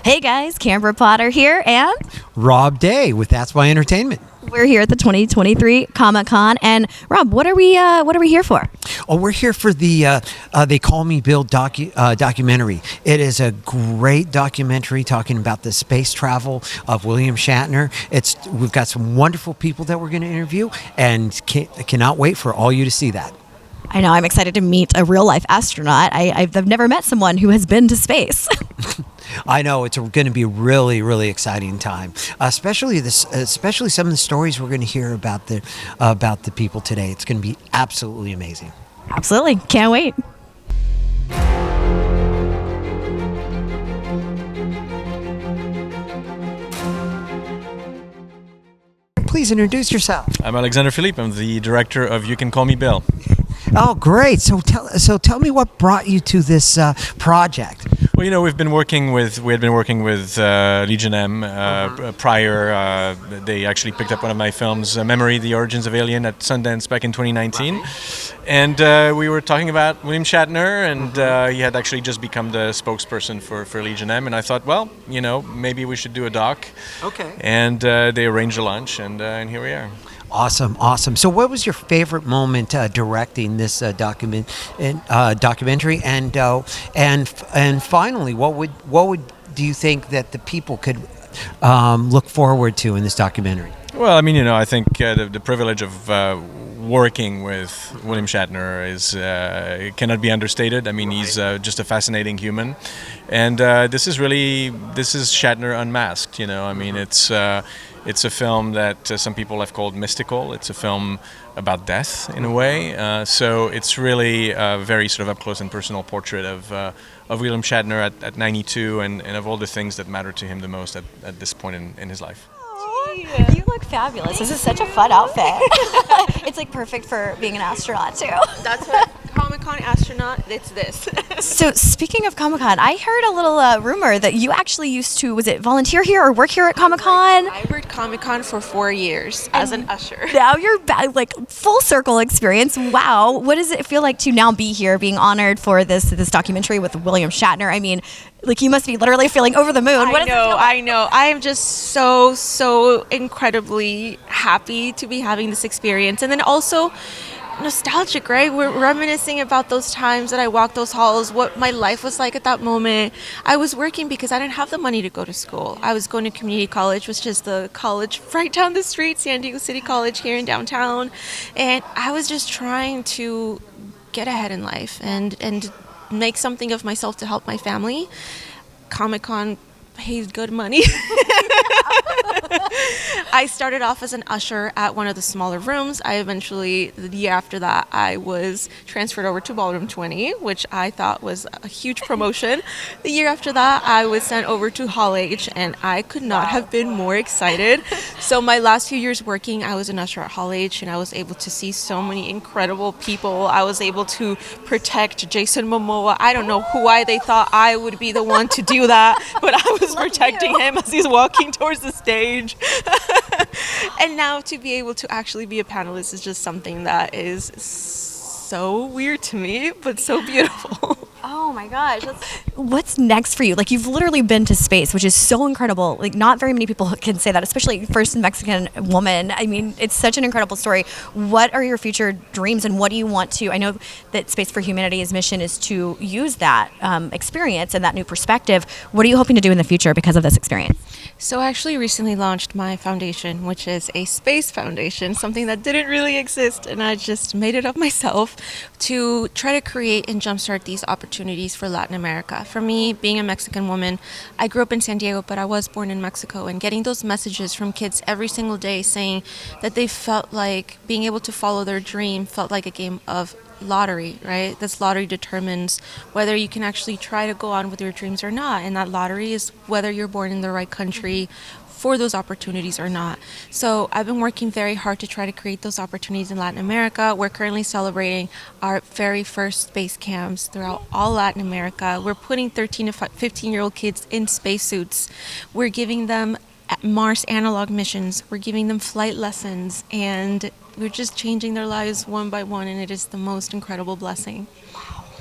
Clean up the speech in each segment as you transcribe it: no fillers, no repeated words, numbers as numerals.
Hey guys, Kambra Potter here, and Rob Day with That's My Entertainment. we're here at the 2023 Comic-Con. And Rob, what are we here for? Oh, we're here for the They Call Me Bill documentary. It is a great documentary talking about the space travel of William Shatner. We've got some wonderful people that we're going to interview, and cannot wait for all you to see that. I know, I'm excited to meet a real-life astronaut. I've never met someone who has been to space. I know it's going to be a really, really exciting time, especially some of the stories we're going to hear about the people today. It's going to be absolutely amazing. Absolutely, can't wait. Please introduce yourself. I'm Alexandre Philippe. I'm the director of You Can Call Me Bill. Oh, great! So tell me what brought you to this project. Well, we had been working with Legion M prior. They actually picked up one of my films, Memory: The Origins of Alien, at Sundance back in 2019, and we were talking about William Shatner, and he had actually just become the spokesperson for Legion M, and I thought, well, maybe we should do a doc. Okay. And they arranged a lunch, and here we are. Awesome. So, what was your favorite moment directing this documentary? And finally, what do you think that the people could look forward to in this documentary? Well, I think the privilege of working with William Shatner cannot be understated. He's just a fascinating human, and this is Shatner unmasked. It's a film that some people have called mystical. It's a film about death in a way. So it's really a very sort of up close and personal portrait of William Shatner at 92 and of all the things that matter to him the most at this point in his life. You look fabulous. This is such a fun outfit. It's like perfect for being an astronaut too. That's what Comic-Con astronaut, it's this. So speaking of Comic-Con, I heard a little rumor that you actually used to, was it volunteer here or work here at Comic-Con? I worked Comic-Con for 4 years as an usher. Now you're back, like full circle experience. Wow. What does it feel like to now be here, being honored for this documentary with William Shatner? You must be literally feeling over the moon. I know. I am just so incredibly happy to be having this experience. And then also nostalgic, right? We're reminiscing about those times that I walked those halls, what my life was like at that moment. I was working because I didn't have the money to go to school. I was going to community college, which is the college right down the street, San Diego City College here in downtown. And I was just trying to get ahead in life and make something of myself to help my family. Comic-Con pays good money. I started off as an usher at one of the smaller rooms. The year after that, I was transferred over to Ballroom 20, which I thought was a huge promotion. The year after that, I was sent over to Hall H, and I could not have been more excited. So my last few years working, I was an usher at Hall H, and I was able to see so many incredible people. I was able to protect Jason Momoa. I don't know why they thought I would be the one to do that, but I was protecting him as he's walking towards the stage. And now to be able to actually be a panelist is just something that is so weird to me, but so beautiful. Oh my gosh. What's next for you? You've literally been to space, which is so incredible. Not very many people can say that, especially first Mexican woman. It's such an incredible story. What are your future dreams, and what do you want to, I know that Space for Humanity's mission is to use that experience and that new perspective. What are you hoping to do in the future because of this experience? So I actually recently launched my foundation, which is a space foundation, something that didn't really exist, and I just made it up myself to try to create and jumpstart these opportunities for Latin America. For me, being a Mexican woman, I grew up in San Diego, but I was born in Mexico, and getting those messages from kids every single day saying that they felt like being able to follow their dream felt like a game of lottery, right? This lottery determines whether you can actually try to go on with your dreams or not, and that lottery is whether you're born in the right country for those opportunities or not. So I've been working very hard to try to create those opportunities in Latin America. We're currently celebrating our very first space camps throughout all Latin America. We're putting 13 to 15-year-old kids in spacesuits. We're giving them Mars analog missions. We're giving them flight lessons, and we're just changing their lives one by one, and it is the most incredible blessing.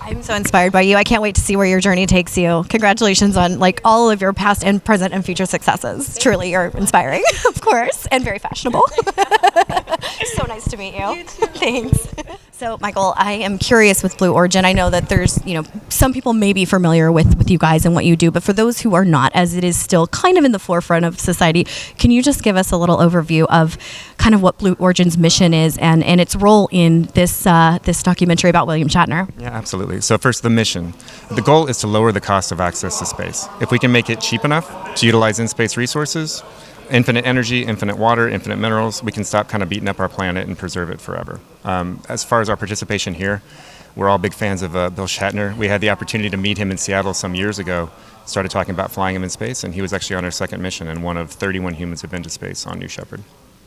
I'm so inspired by you. I can't wait to see where your journey takes you. Congratulations on like all of your past and present and future successes. Truly, you're inspiring, of course, and very fashionable. So nice to meet you. You too. Thanks. So, Michael, I am curious with Blue Origin. I know that there's, some people may be familiar with you guys and what you do, but for those who are not, as it is still kind of in the forefront of society, can you just give us a little overview of kind of what Blue Origin's mission is and its role in this documentary about William Shatner? Yeah, absolutely. So first, the mission. The goal is to lower the cost of access to space. If we can make it cheap enough to utilize in-space resources, infinite energy, infinite water, infinite minerals, we can stop kind of beating up our planet and preserve it forever. As far as our participation here, we're all big fans of Bill Shatner. We had the opportunity to meet him in Seattle some years ago, started talking about flying him in space, and he was actually on our second mission, and one of 31 humans have been to space on New Shepard.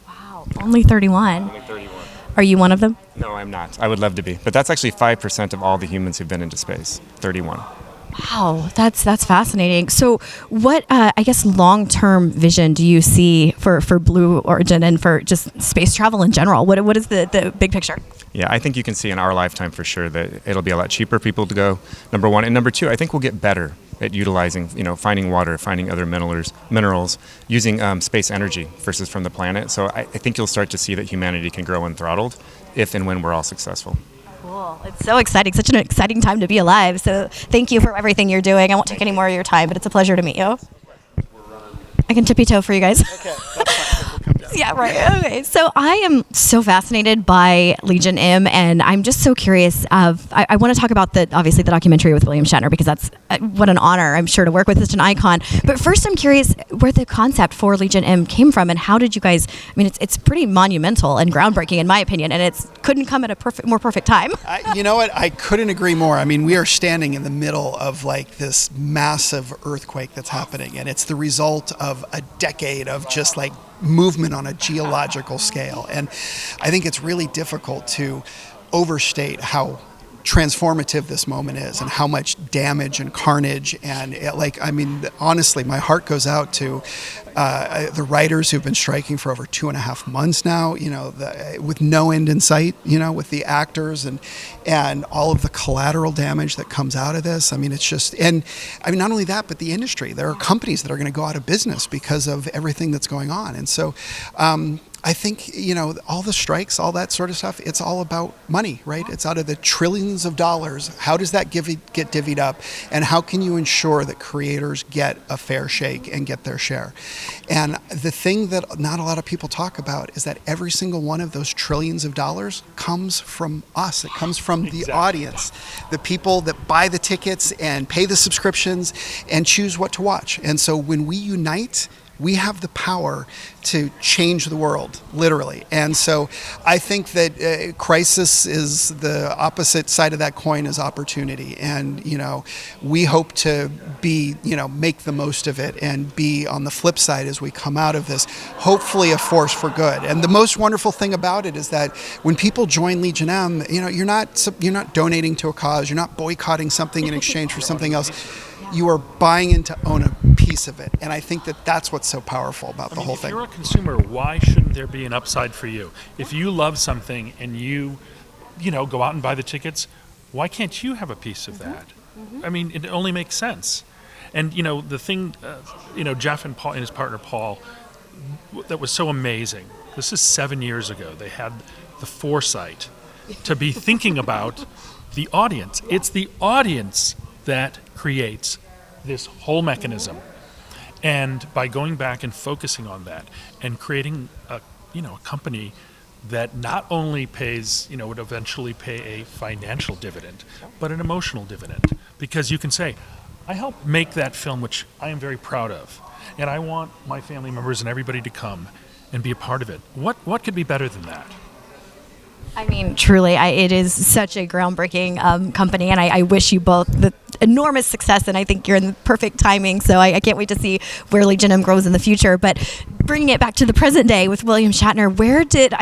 Wow, only 31? Only 31. Are you one of them? No, I'm not. I would love to be. But that's actually 5% of all the humans who've been into space, 31. Wow, that's fascinating. So what, I guess, long-term vision do you see for Blue Origin and for just space travel in general? What is the big picture? Yeah, I think you can see in our lifetime for sure that it'll be a lot cheaper for people to go, number one. And number two, I think we'll get better at utilizing, finding water, finding other minerals, using space energy versus from the planet. So I think you'll start to see that humanity can grow unthrottled if and when we're all successful. Cool. It's so exciting. Such an exciting time to be alive. So thank you for everything you're doing. I won't take any more of your time, but it's a pleasure to meet you. I can tippy toe for you guys. Okay, that's fine. We'll come down. Yeah, right. Okay. So I am so fascinated by Legion M, and I'm just so curious I want to talk about obviously the documentary with William Shatner, because that's what an honor, I'm sure, to work with such an icon. But first, I'm curious where the concept for Legion M came from, and how did you guys, it's pretty monumental and groundbreaking in my opinion, and it couldn't come at a more perfect time. You know what? I couldn't agree more. We are standing in the middle of like this massive earthquake that's happening, and it's the result of a decade of just like movement on a geological scale. And I think it's really difficult to overstate how transformative this moment is and how much damage and carnage and honestly, my heart goes out to the writers who've been striking for over 2.5 months now, with no end in sight, with the actors and all of the collateral damage that comes out of this. It's just, and not only that, but the industry. There are companies that are going to go out of business because of everything that's going on. And so, I think, all the strikes, all that sort of stuff, it's all about money, right? It's out of the trillions of dollars. How does that get divvied up? And how can you ensure that creators get a fair shake and get their share? And the thing that not a lot of people talk about is that every single one of those trillions of dollars comes from us. It comes from the audience, the people that buy the tickets and pay the subscriptions and choose what to watch. And so when we unite, we have the power to change the world, literally. And so I think that crisis is the opposite side of that coin is opportunity. And, we hope to be, make the most of it and be on the flip side as we come out of this, hopefully a force for good. And the most wonderful thing about it is that when people join Legion M, you're not donating to a cause, you're not boycotting something in exchange for something else. You are buying in to own a piece of it. And I think that that's what's so powerful about the whole thing. If you're a consumer, why shouldn't there be an upside for you? If you love something and you go out and buy the tickets, why can't you have a piece of that? Mm-hmm. It only makes sense. And, the thing, Jeff and Paul and his partner Paul, that was so amazing. This is 7 years ago. They had the foresight to be thinking about the audience. It's the audience that creates this whole mechanism, and by going back and focusing on that and creating a company that not only pays, would eventually pay a financial dividend, but an emotional dividend, because you can say, I helped make that film, which I am very proud of, and I want my family members and everybody to come and be a part of it. What could be better than that? Truly, it is such a groundbreaking company, and I wish you both enormous success, and I think you're in the perfect timing. So I can't wait to see where Legion M grows in the future. But bringing it back to the present day with William Shatner, where did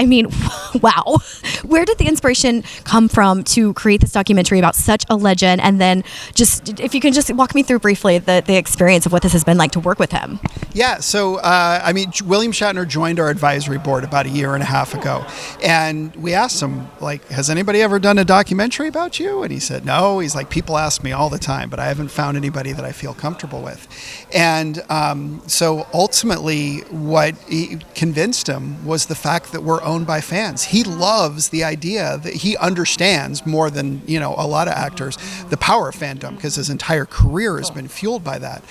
the inspiration come from to create this documentary about such a legend? And then just, if you can just walk me through briefly the experience of what this has been like to work with him. Yeah, so William Shatner joined our advisory board about a year and a half ago, and we asked him, like, has anybody ever done a documentary about you? And he said, no. He's like, people ask me all the time, but I haven't found anybody that I feel comfortable with. And so ultimately, what convinced him was the fact that we're owned by fans. He loves the idea that he understands more than a lot of actors the power of fandom, because his entire career has been fueled by that.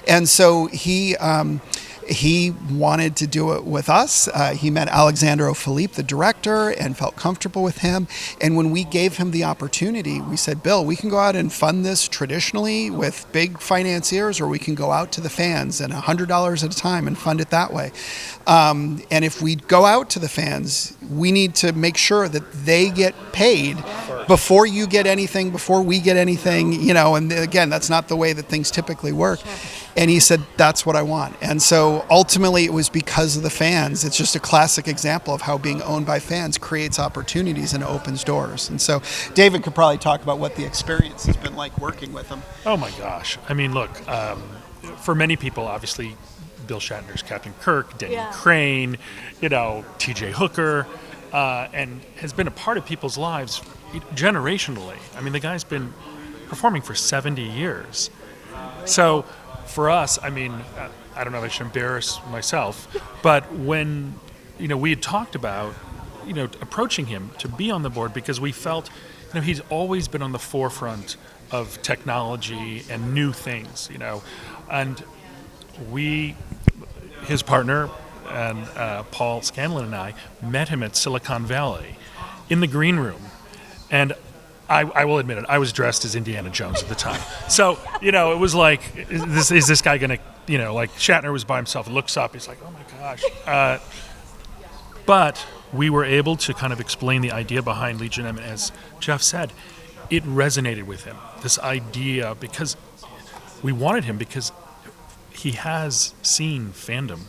And so he wanted to do it with us. He met Alexandre, Philippe, the director, and felt comfortable with him. And when we gave him the opportunity, we said, Bill, we can go out and fund this traditionally with big financiers, or we can go out to the fans and $100 at a time and fund it that way. And if we go out to the fans, we need to make sure that they get paid before you get anything, before we get anything, and again, that's not the way that things typically work. And he said, that's what I want. And so ultimately it was because of the fans. It's just a classic example of how being owned by fans creates opportunities and opens doors. And so David could probably talk about what the experience has been like working with him. Oh my gosh. I mean, look, for many people, obviously, Bill Shatner's Captain Kirk, Danny Crane, TJ Hooker, and has been a part of people's lives generationally. I mean, the guy's been performing for 70 years. So for us, I mean, I don't know if I should embarrass myself, but when, we had talked about, approaching him to be on the board, because we felt, he's always been on the forefront of technology and new things, and his partner and Paul Scanlon and I met him at Silicon Valley in the green room, and I will admit it, I was dressed as Indiana Jones at the time. So, it was like, is this guy going to, like Shatner was by himself, looks up, he's like, oh my gosh. But we were able to kind of explain the idea behind Legion M, and as Jeff said, it resonated with him, this idea, because we wanted him, because he has seen fandom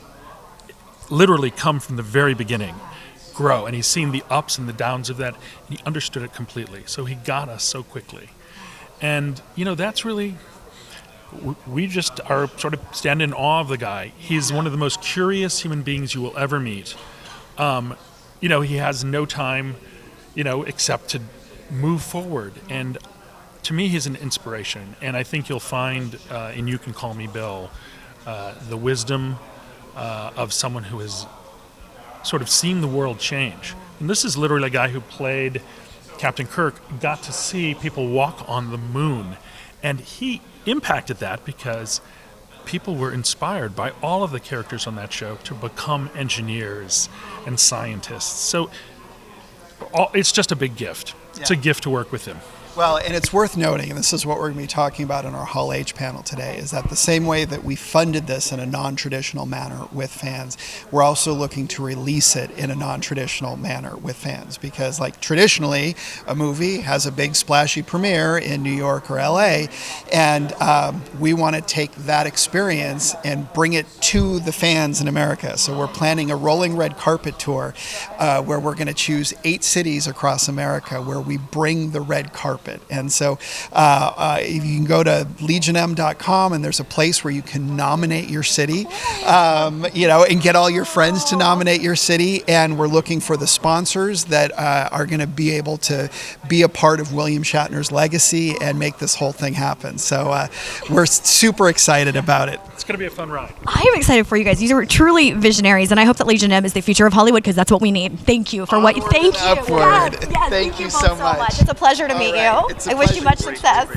literally come from the very beginning, grow, and he's seen the ups and the downs of that, and he understood it completely. So he got us so quickly. And, that's really, we just are sort of stand in awe of the guy. He's one of the most curious human beings you will ever meet. He has no time, except to move forward. And to me, he's an inspiration. And I think you'll find in You Can Call Me Bill the wisdom of someone who has sort of seen the world change. And this is literally a guy who played Captain Kirk, got to see people walk on the moon. And he impacted that because people were inspired by all of the characters on that show to become engineers and scientists. So it's just a big gift. Yeah. It's a gift to work with him. Well, and it's worth noting, and this is what we're going to be talking about in our Hall H panel today, is that the same way that we funded this in a non-traditional manner with fans, we're also looking to release it in a non-traditional manner with fans. Because, like, traditionally, a movie has a big splashy premiere in New York or LA, and we want to take that experience and bring it to the fans in America. So we're planning a rolling red carpet tour where we're going to choose 8 cities across America where we bring the red carpet. And so if you can go to legionm.com, and there's a place where you can nominate your city, and get all your friends to nominate your city. And we're looking for the sponsors that are going to be able to be a part of William Shatner's legacy and make this whole thing happen. So we're super excited about it. It's going to be a fun ride. I am excited for you guys. These are truly visionaries, and I hope that Legion M is the future of Hollywood, because that's what we need. Thank you for what. Thank you. Upward. Yes, thank you so much. It's a pleasure to meet you. I wish you much success.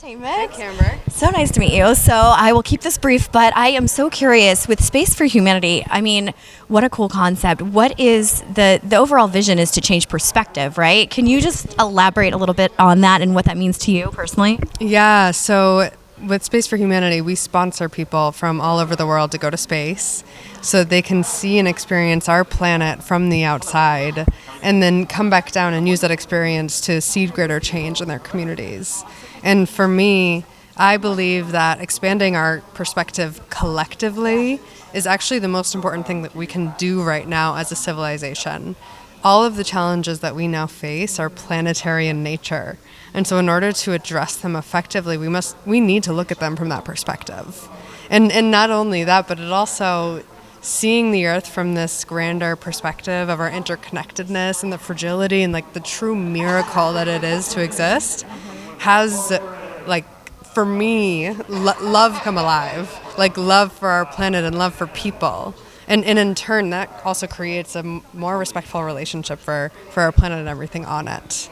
Hi, Kambra. So nice to meet you. So I will keep this brief, but I am so curious with Space for Humanity. I mean, what a cool concept. What is the overall vision is to change perspective, right? Can you just elaborate a little bit on that and what that means to you personally? Yeah, so with Space for Humanity, we sponsor people from all over the world to go to space so they can see and experience our planet from the outside and then come back down and use that experience to seed greater change in their communities. And for me, I believe that expanding our perspective collectively is actually the most important thing that we can do right now as a civilization. All of the challenges that we now face are planetary in nature. And so in order to address them effectively, we need to look at them from that perspective. And not only that, but it also seeing the Earth from this grander perspective of our interconnectedness and the fragility and like the true miracle that it is to exist has, like, for me, love come alive. Like love for our planet and love for people. And in turn, that also creates a more respectful relationship for our planet and everything on it.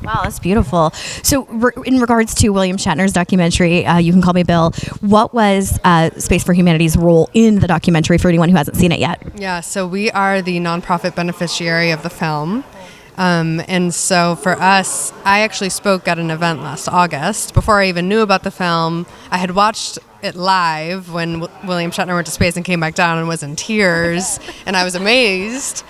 Wow, that's beautiful. So in regards to William Shatner's documentary, You Can Call Me Bill, what was Space for Humanity's role in the documentary for anyone who hasn't seen it yet? Yeah, so we are the nonprofit beneficiary of the film. And so for us, I actually spoke at an event last August. Before I even knew about the film, I had watched it live when William Shatner went to space and came back down and was in tears, and I was amazed.